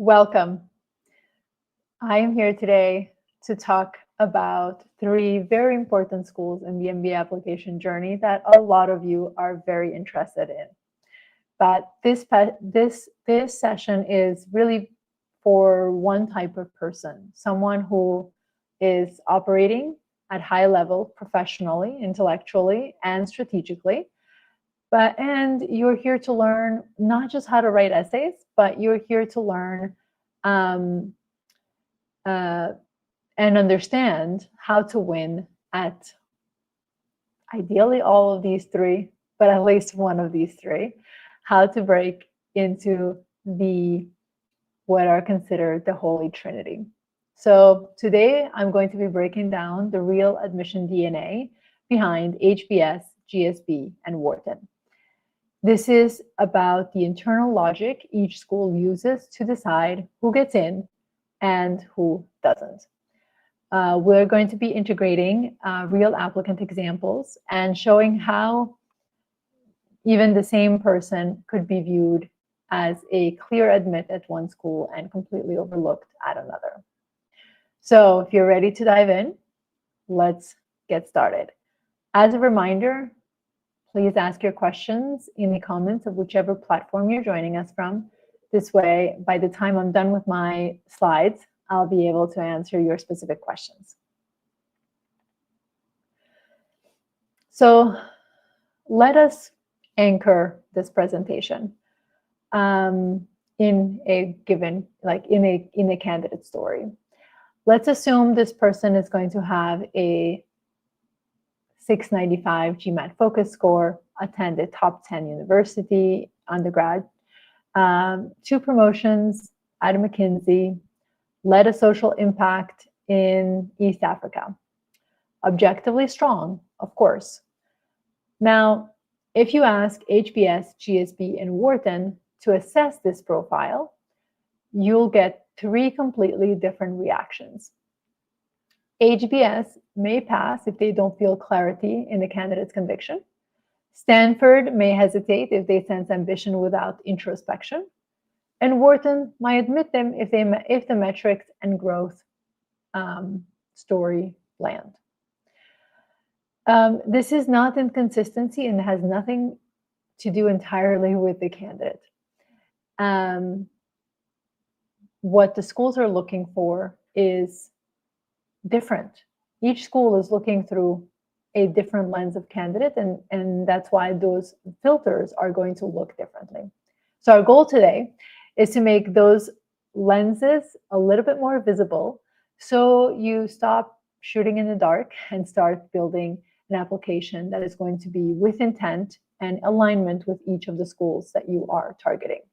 Welcome. I am here today to talk about three very important schools in the MBA application journey that a lot of you are very interested in. But this session is really for one type of person, someone who is operating at high level professionally, intellectually, and strategically. And you're here to learn not just how to write essays, but you're here to learn and understand how to win at ideally all of these three, but at least one of these three, how to break into what are considered the Holy Trinity. So today I'm going to be breaking down the real admission DNA behind HBS, GSB, and Wharton. This is about the internal logic each school uses to decide who gets in and who doesn't. We're going to be integrating real applicant examples and showing how even the same person could be viewed as a clear admit at one school and completely overlooked at another. So if you're ready to dive in, let's get started. As a reminder, please ask your questions in the comments of whichever platform you're joining us from. This way, by the time I'm done with my slides, I'll be able to answer your specific questions. So let us anchor this presentation in a given, in a candidate story. Let's assume this person is going to have a 695 GMAT focus score, attend a top 10 university undergrad, 2 promotions at McKinsey, led a social impact in East Africa. Objectively strong, of course. Now, if you ask HBS, GSB, and Wharton to assess this profile, you'll get 3 completely different reactions. HBS may pass if they don't feel clarity in the candidate's conviction. Stanford may hesitate if they sense ambition without introspection. And Wharton might admit them if the metrics and growth story land. This is not inconsistency and has nothing to do entirely with the candidate. What the schools are looking for is different. Each school is looking through a different lens of candidate, and that's why those filters are going to look differently. So our goal today is to make those lenses a little bit more visible so you stop shooting in the dark and start building an application that is going to be with intent and alignment with each of the schools that you are targeting.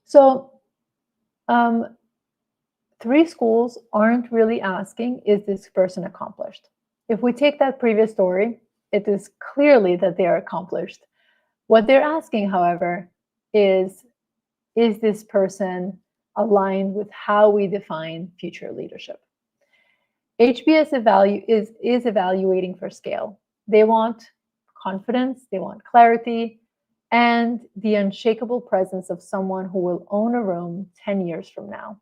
So 3 schools aren't really asking, is this person accomplished? If we take that previous story, it is clearly that they are accomplished. What they're asking, however, is this person aligned with how we define future leadership? HBS is evaluating for scale. They want confidence, they want clarity, and the unshakable presence of someone who will own a room 10 years from now.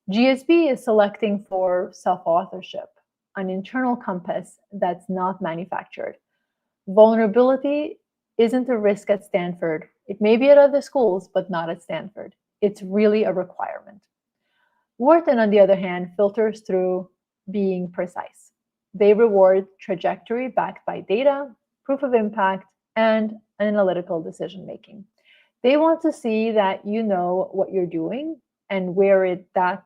GSB is selecting for self-authorship, an internal compass that's not manufactured. Vulnerability isn't a risk at Stanford. It may be at other schools, but not at Stanford. It's really a requirement. Wharton, on the other hand, filters through being precise. They reward trajectory backed by data, proof of impact, and analytical decision-making. They want to see that you know what you're doing and where that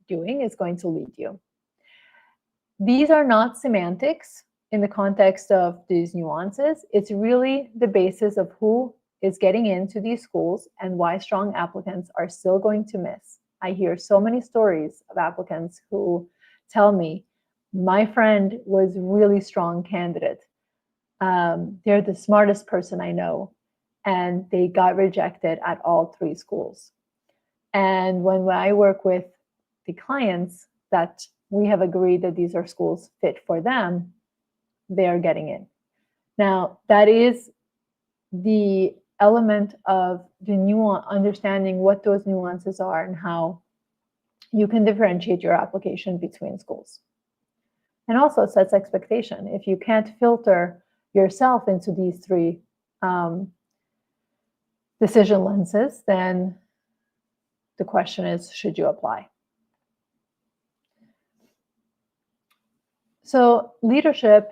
doing is going to lead you. These are not semantics in the context of these nuances. It's really the basis of who is getting into these schools and why strong applicants are still going to miss. I hear so many stories of applicants who tell me, my friend was really strong candidate. They're the smartest person I know, and they got rejected at all 3 schools. And when I work with the clients that we have agreed that these are schools fit for them, they are getting in. Now, that is the element of the understanding what those nuances are and how you can differentiate your application between schools. And also sets expectation. If you can't filter yourself into these three decision lenses, then the question is, should you apply? So leadership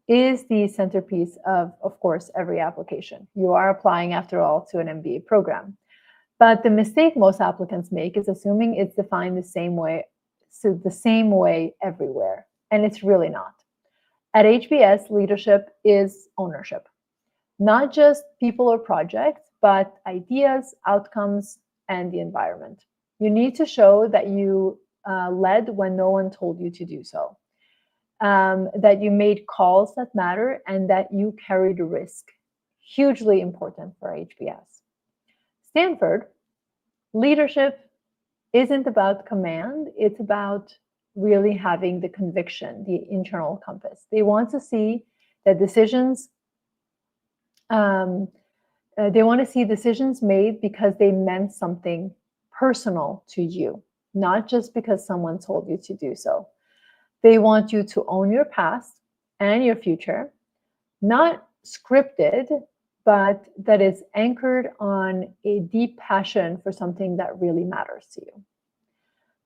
is the centerpiece of course, every application. You are applying, after all, to an MBA program. But the mistake most applicants make is assuming it's defined the same way everywhere, and it's really not. At HBS, leadership is ownership, not just people or projects, but ideas, outcomes, and the environment. You need to show that you led when no one told you to do so, that you made calls that matter, and that you carried risk. Hugely important for HBS. Stanford, leadership isn't about command, it's about really having the conviction, the internal compass. They want to see that decisions made because they meant something personal to you, not just because someone told you to do so. They want you to own your past and your future, not scripted, but that is anchored on a deep passion for something that really matters to you.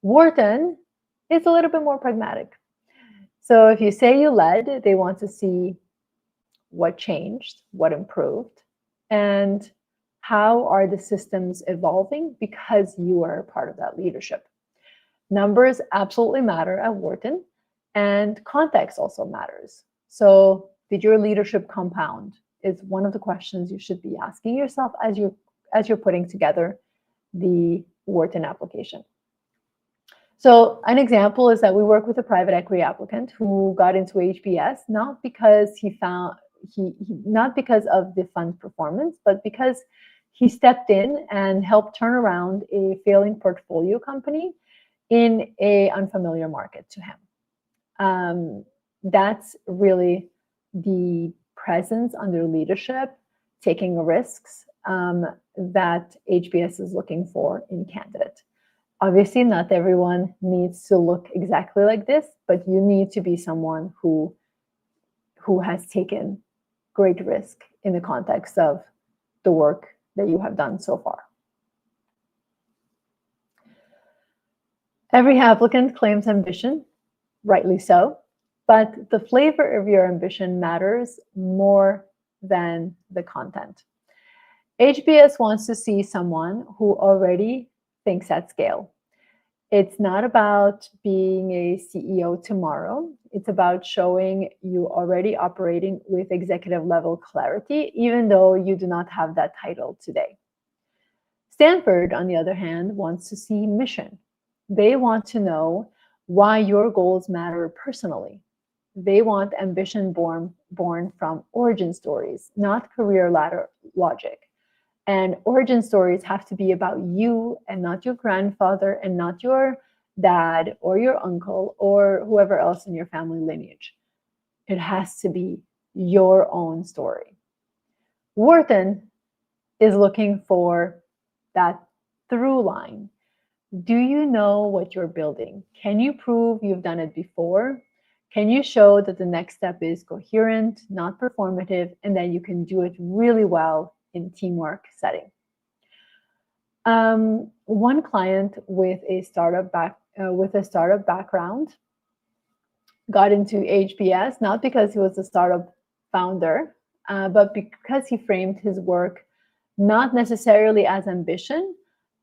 Wharton is a little bit more pragmatic. So if you say you led, they want to see what changed, what improved, and how are the systems evolving because you are a part of that leadership. Numbers absolutely matter at Wharton, and context also matters. So did your leadership compound is one of the questions you should be asking yourself as you're putting together the Wharton application. So an example is that we work with a private equity applicant who got into HBS not because not because of the fund's performance, but because he stepped in and helped turn around a failing portfolio company in an unfamiliar market to him. That's really the presence under leadership, taking risks that HBS is looking for in candidate. Obviously, not everyone needs to look exactly like this, but you need to be someone who has taken great risk in the context of the work that you have done so far. Every applicant claims ambition, rightly so, but the flavor of your ambition matters more than the content. HBS wants to see someone who already thinks at scale. It's not about being a CEO tomorrow. It's about showing you already operating with executive level clarity, even though you do not have that title today. Stanford, on the other hand, wants to see mission. They want to know why your goals matter personally. They want ambition born from origin stories, not career ladder logic. And origin stories have to be about you and not your grandfather and not your dad or your uncle or whoever else in your family lineage. It has to be your own story. Wharton is looking for that through line. Do you know what you're building? Can you prove you've done it before? Can you show that the next step is coherent, not performative, and that you can do it really well in teamwork setting? One client with a startup background got into HBS not because he was a startup founder, but because he framed his work not necessarily as ambition,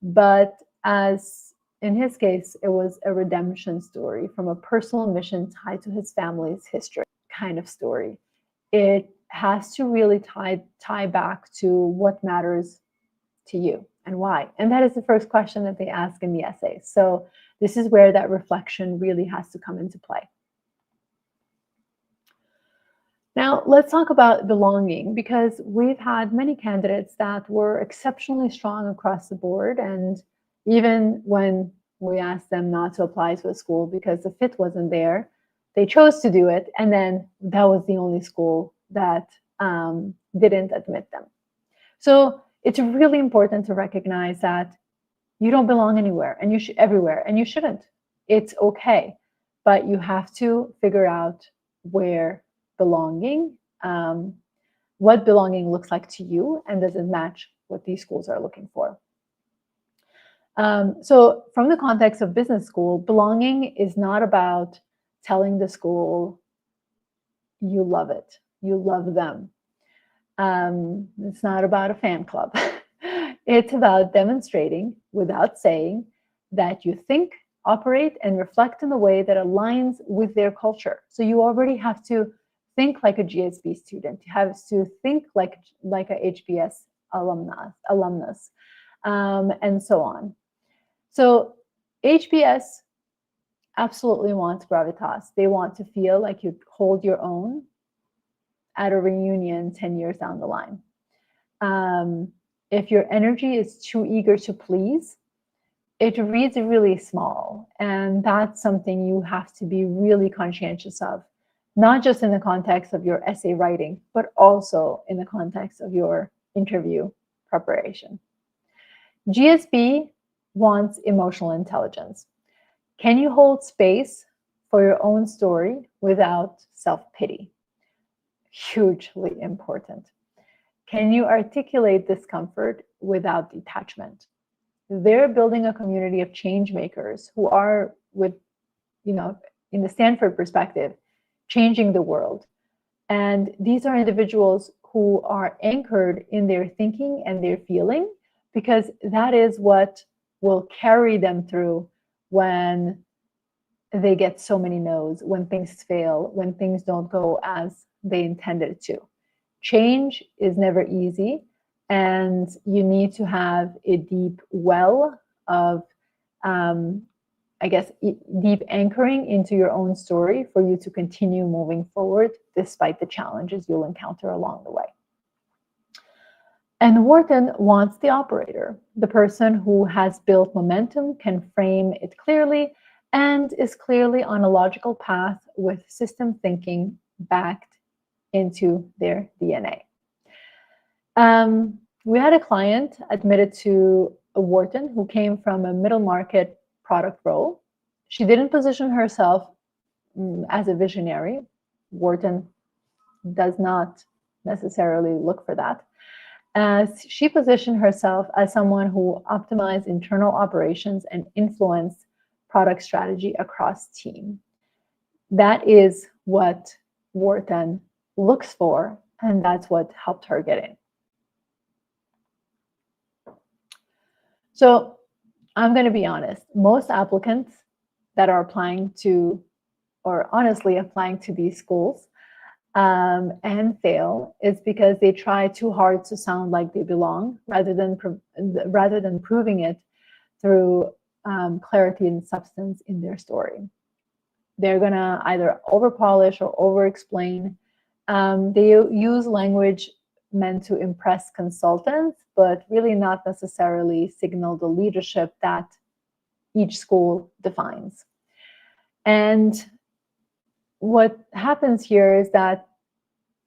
but as, in his case, it was a redemption story from a personal mission tied to his family's history kind of story. It has to really tie back to what matters to you and why. And that is the first question that they ask in the essay. So this is where that reflection really has to come into play. Now, let's talk about belonging, because we've had many candidates that were exceptionally strong across the board. And even when we asked them not to apply to a school because the fit wasn't there, they chose to do it. And then that was the only school that didn't admit them. So it's really important to recognize that you don't belong anywhere and you should everywhere, and you shouldn't. It's okay, but you have to figure out where belonging, what belonging looks like to you, and does it match what these schools are looking for. So from the context of business school, belonging is not about telling the school you love it, you love them. It's not about a fan club. It's about demonstrating without saying that you think, operate, and reflect in a way that aligns with their culture. So you already have to think like a GSB student. You have to think like a HBS alumnus, and so on. So HBS absolutely wants gravitas. They want to feel like you hold your own at a reunion 10 years down the line. If your energy is too eager to please, it reads really small. And that's something you have to be really conscientious of, not just in the context of your essay writing, but also in the context of your interview preparation. GSB wants emotional intelligence. Can you hold space for your own story without self-pity? Hugely important. Can you articulate discomfort without detachment? They're building a community of change makers who are, with, in the Stanford perspective, changing the world. And these are individuals who are anchored in their thinking and their feeling, because that is what will carry them through when they get so many no's, when things fail, when things don't go as they intended to. Change is never easy, and you need to have a deep well of, deep anchoring into your own story for you to continue moving forward despite the challenges you'll encounter along the way. And Wharton wants the operator, the person who has built momentum, can frame it clearly, and is clearly on a logical path with system thinking backed into their DNA. We had a client admitted to a Wharton who came from a middle market product role. She didn't position herself as a visionary. Wharton does not necessarily look for that. As she positioned herself as someone who optimized internal operations and influenced product strategy across team. That is what Wharton looks for, and that's what helped her get in. So I'm going to be honest, most applicants that are applying to, or honestly applying to these schools and fail, is because they try too hard to sound like they belong, rather than proving it through clarity and substance in their story. They're going to either over-polish or over-explain. They use language meant to impress consultants, but really not necessarily signal the leadership that each school defines. And what happens here is that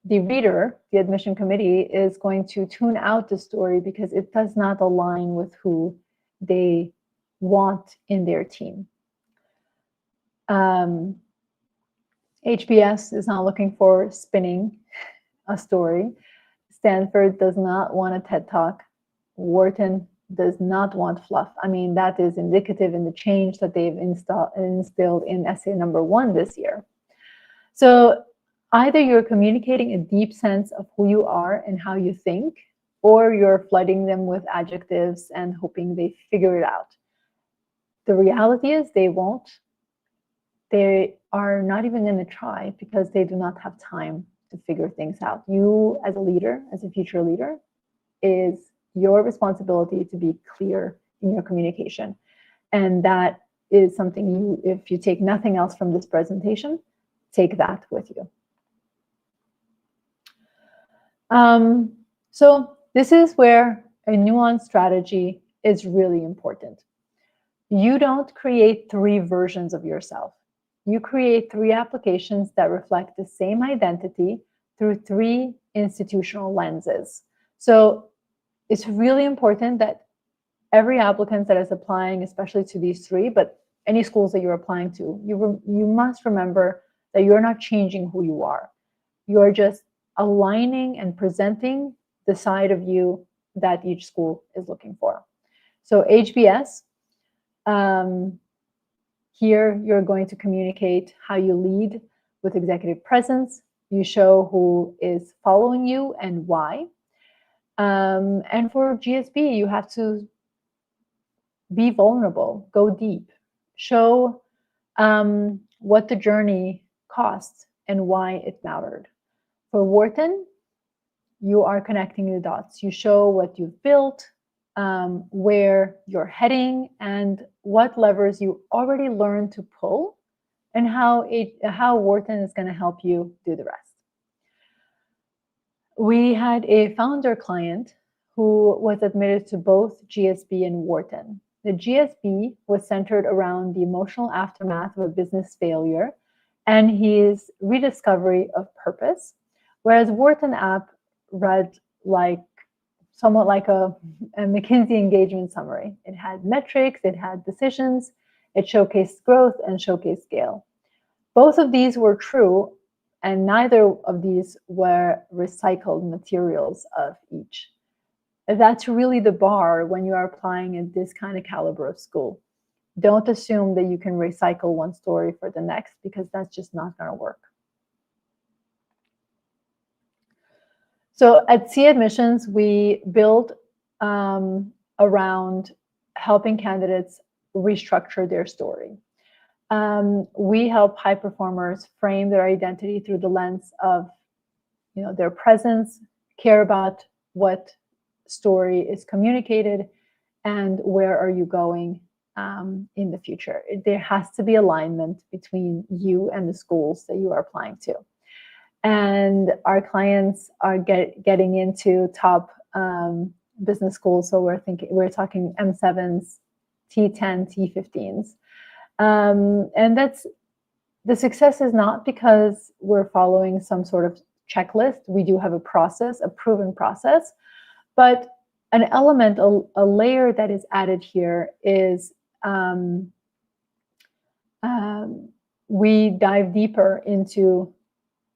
the reader, the admission committee, is going to tune out the story because it does not align with who they want in their team. HBS is not looking for spinning a story. Stanford does not want a TED Talk. Wharton does not want fluff. I mean, that is indicative in the change that they've instilled in essay number 1 this year. So either you're communicating a deep sense of who you are and how you think, or you're flooding them with adjectives and hoping they figure it out. The reality is they won't. They are not even going to try because they do not have time to figure things out. You, as a leader, as a future leader, is your responsibility to be clear in your communication. And that is something if you take nothing else from this presentation, take that with you. So this is where a nuanced strategy is really important. You don't create 3 versions of yourself. You create 3 applications that reflect the same identity through 3 institutional lenses. So it's really important that every applicant that is applying, especially to these three, but any schools that you're applying to, you must remember that you're not changing who you are. You're just aligning and presenting the side of you that each school is looking for. So HBS, here you're going to communicate how you lead with executive presence. You show who is following you and why. And for GSB, you have to be vulnerable, go deep, show what the journey costs and why it mattered. For Wharton, you are connecting the dots. You show what you've built, where you're heading, and what levers you already learned to pull, and how Wharton is going to help you do the rest. We had a founder client who was admitted to both GSB and Wharton. The GSB was centered around the emotional aftermath of a business failure and his rediscovery of purpose, whereas Wharton app read somewhat like a McKinsey engagement summary. It had metrics, it had decisions, it showcased growth and showcased scale. Both of these were true, and neither of these were recycled materials of each. That's really the bar when you are applying at this kind of caliber of school. Don't assume that you can recycle one story for the next, because that's just not going to work. So at Sia Admissions, we build around helping candidates restructure their story. We help high performers frame their identity through the lens of, their presence, care about what story is communicated, and where are you going in the future. There has to be alignment between you and the schools that you are applying to. And our clients are getting into top business schools. So we're talking M7s, T10, T15s. And the success is not because we're following some sort of checklist. We do have a process, a proven process, but an element, a layer that is added here is we dive deeper into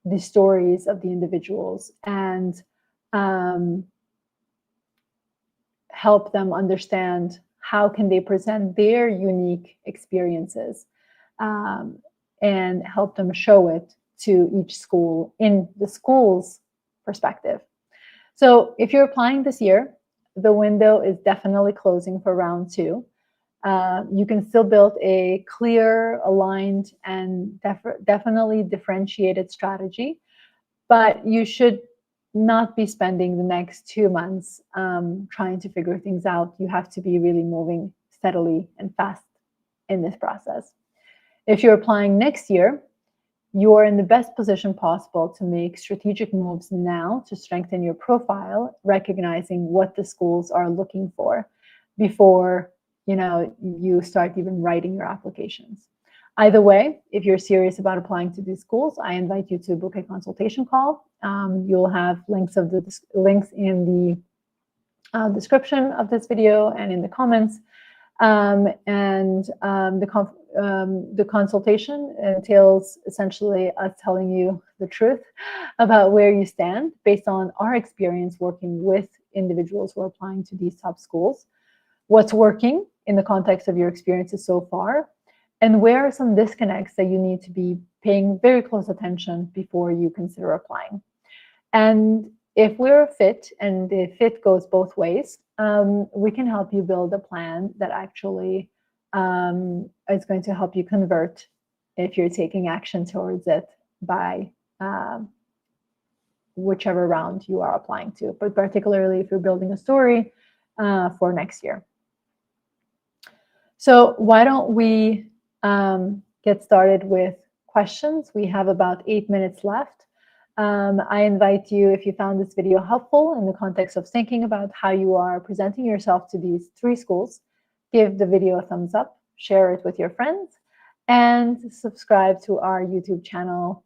the stories of the individuals and help them understand how can they present their unique experiences and help them show it to each school in the school's perspective. So if you're applying this year, the window is definitely closing for round 2. You can still build a clear, aligned, and definitely differentiated strategy, but you should not be spending the next 2 months trying to figure things out. You have to be really moving steadily and fast in this process. If you're applying next year, you are in the best position possible to make strategic moves now to strengthen your profile, recognizing what the schools are looking for before you start even writing your applications. Either way, if you're serious about applying to these schools, I invite you to book a consultation call. You'll have links in the description of this video and in the comments. The consultation entails essentially us telling you the truth about where you stand based on our experience working with individuals who are applying to these top schools, what's working in the context of your experiences so far, and where are some disconnects that you need to be paying very close attention before you consider applying. And if we're a fit, and the fit goes both ways, we can help you build a plan that actually is going to help you convert if you're taking action towards it by whichever round you are applying to, but particularly if you're building a story for next year. So why don't we get started with questions? We have about 8 minutes left. I invite you, if you found this video helpful in the context of thinking about how you are presenting yourself to these 3 schools, give the video a thumbs up, share it with your friends, and subscribe to our YouTube channel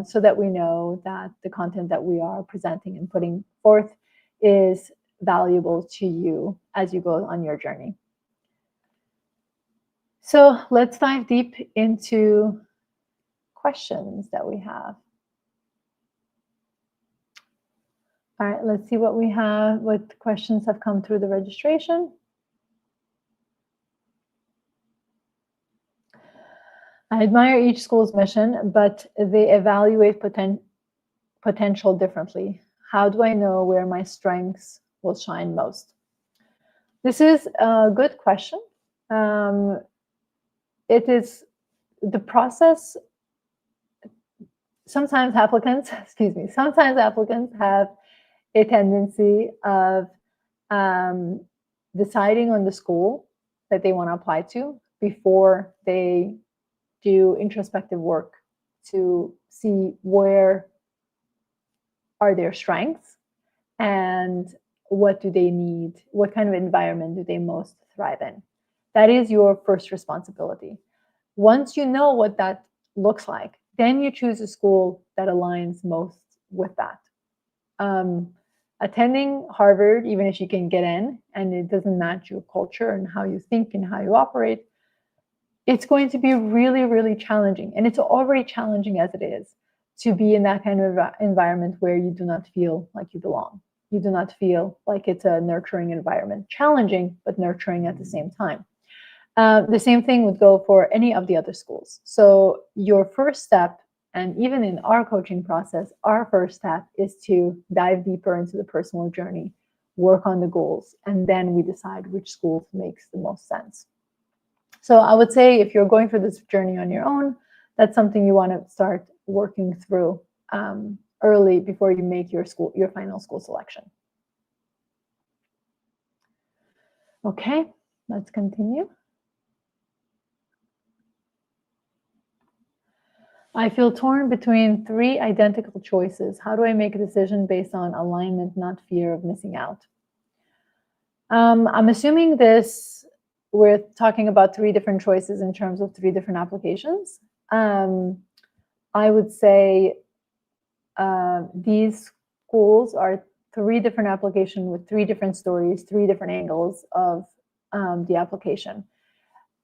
so that we know that the content that we are presenting and putting forth is valuable to you as you go on your journey. So let's dive deep into questions that we have. All right, let's see what we have, what questions have come through the registration. I admire each school's mission, but they evaluate potential differently. How do I know where my strengths will shine most? This is a good question. It is the process. Sometimes applicants, sometimes applicants have a tendency of deciding on the school that they want to apply to before they do introspective work to see where are their strengths and what do they need, what kind of environment do they most thrive in. That is your first responsibility. Once you know what that looks like, then you choose a school that aligns most with that. Attending Harvard, even if you can get in and it doesn't match your culture and how you think and how you operate, it's going to be really, really challenging. And it's already challenging as it is to be in that kind of environment where you do not feel like you belong. You do not feel like it's a nurturing environment. Challenging, but nurturing at the same time. The same thing would go for any of the other schools. So your first step, and even in our coaching process, our first step is to dive deeper into the personal journey, work on the goals, and then we decide which school makes the most sense. So I would say if you're going through this journey on your own, that's something you want to start working through early before you make your final school selection. Okay, let's continue. I feel torn between 3 identical choices. How do I make a decision based on alignment, not fear of missing out? I'm assuming we're talking about 3 different choices in terms of 3 different applications. I would say these schools are 3 different applications with 3 different stories, 3 different angles of the application.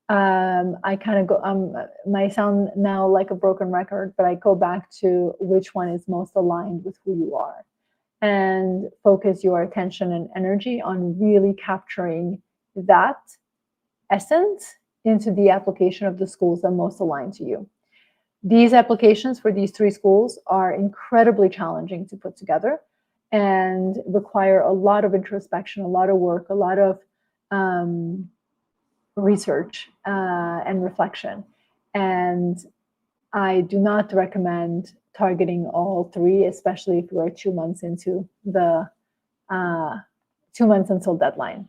I kind of go, might sound now like a broken record, but I go back to which one is most aligned with who you are and focus your attention and energy on really capturing that essence into the application of the schools that most align to you. These applications for these 3 schools are incredibly challenging to put together and require a lot of introspection, a lot of work, a lot of research and reflection. And I do not recommend targeting all 3, especially if you are 2 months into the 2 months until deadline.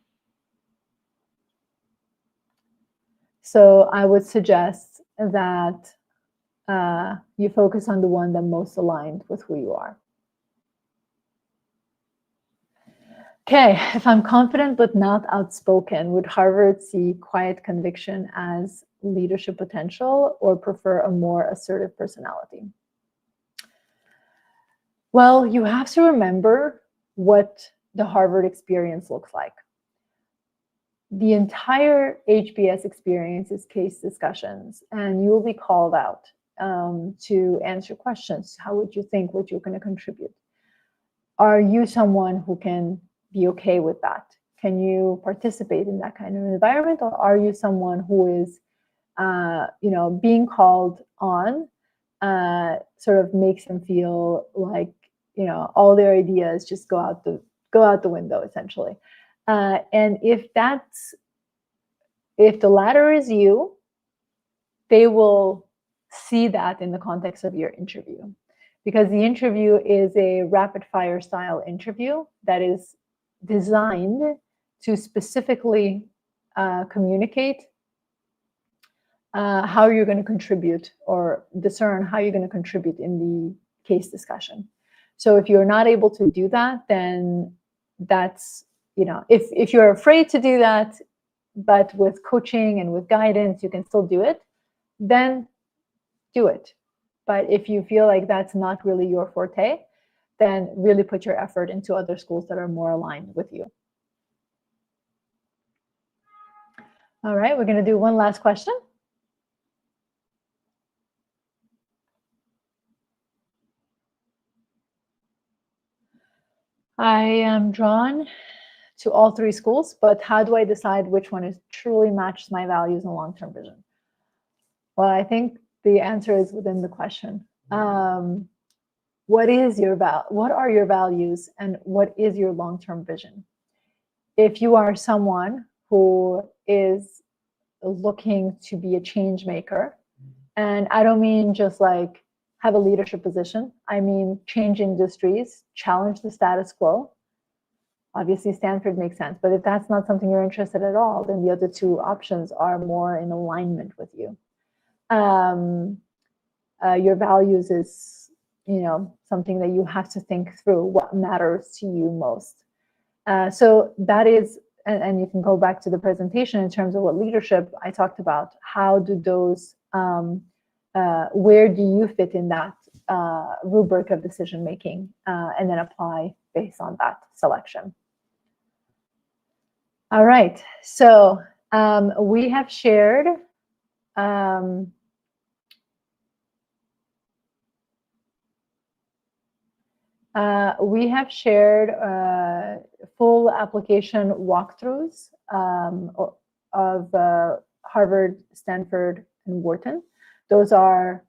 So I would suggest that you focus on the one that most aligned with who you are. Okay, if I'm confident but not outspoken, would Harvard see quiet conviction as leadership potential or prefer a more assertive personality? Well, you have to remember what the Harvard experience looks like. The entire HBS experience is case discussions, and you will be called out to answer questions. How would you think what you're going to contribute? Are you someone who can be okay with that? Can you participate in that kind of environment, or are you someone who is, being called on sort of makes them feel like all their ideas just go out the window essentially? And if the latter is you, they will see that in the context of your interview, because the interview is a rapid fire style interview that is designed to specifically communicate how you're going to contribute or discern how you're going to contribute in the case discussion. So if you're not able to do that, then that's, if you're afraid to do that, but with coaching and with guidance, you can still do it, then do it. But if you feel like that's not really your forte, then really put your effort into other schools that are more aligned with you. All right, we're going to do one last question. I am drawn to all 3 schools, but how do I decide which one is truly matches my values and long-term vision? Well, I think the answer is within the question. What are your values and what is your long-term vision? If you are someone who is looking to be a change maker, and I don't mean just like have a leadership position, I mean change industries, challenge the status quo. Obviously, Stanford makes sense, but if that's not something you're interested in at all, then the other 2 options are more in alignment with you. Your values is, something that you have to think through what matters to you most. So that is, and you can go back to the presentation in terms of what leadership I talked about. How do those, where do you fit in that rubric of decision making, and then apply based on that selection. All right, so we have shared full application walkthroughs of Harvard, Stanford, and Wharton. Those are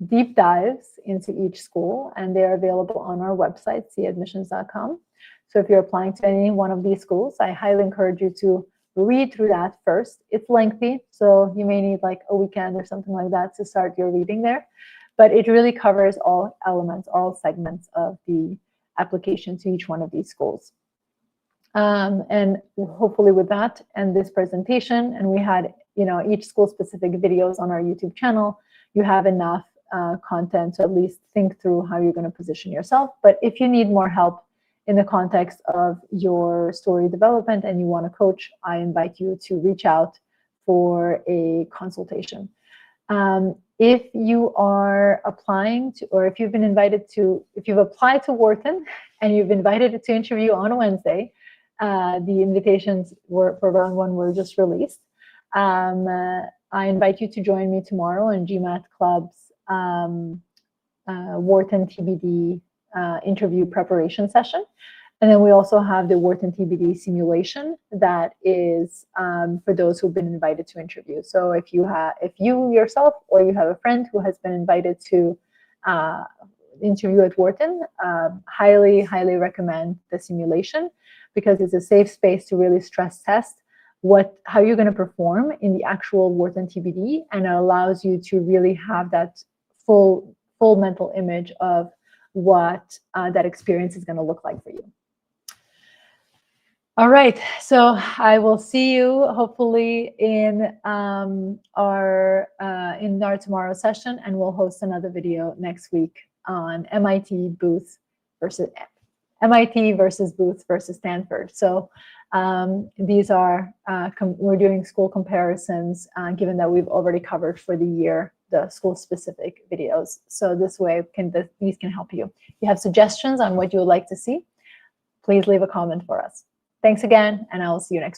deep dives into each school, and they're available on our website, siaadmissions.com. So if you're applying to any one of these schools, I highly encourage you to read through that first. It's lengthy, so you may need like a weekend or something like that to start your reading there. But it really covers all elements, all segments of the application to each one of these schools. And hopefully with that and this presentation, and we had, each school-specific videos on our YouTube channel, you have enough content to at least think through how you're going to position yourself. But if you need more help in the context of your story development and you want to coach, I invite you to reach out for a consultation. If you are applying to, or if you've been invited to, if you've applied to Wharton and you've been invited to interview on Wednesday, the invitations for round 1 were just released. I invite you to join me tomorrow in GMAT Club's Wharton TBD interview preparation session. And then we also have the Wharton TBD simulation that is for those who've been invited to interview. So if you yourself or you have a friend who has been invited to interview at Wharton, highly recommend the simulation, because it's a safe space to really stress test how you're going to perform in the actual Wharton TBD, and it allows you to really have that full mental image of what that experience is going to look like for you. All right, so I will see you hopefully in our tomorrow session, and we'll host another video next week on MIT versus Booth versus Stanford. So these are we're doing school comparisons, given that we've already covered for the year the school-specific videos. So this way these can help you. If you have suggestions on what you would like to see, please leave a comment for us. Thanks again, and I will see you next week.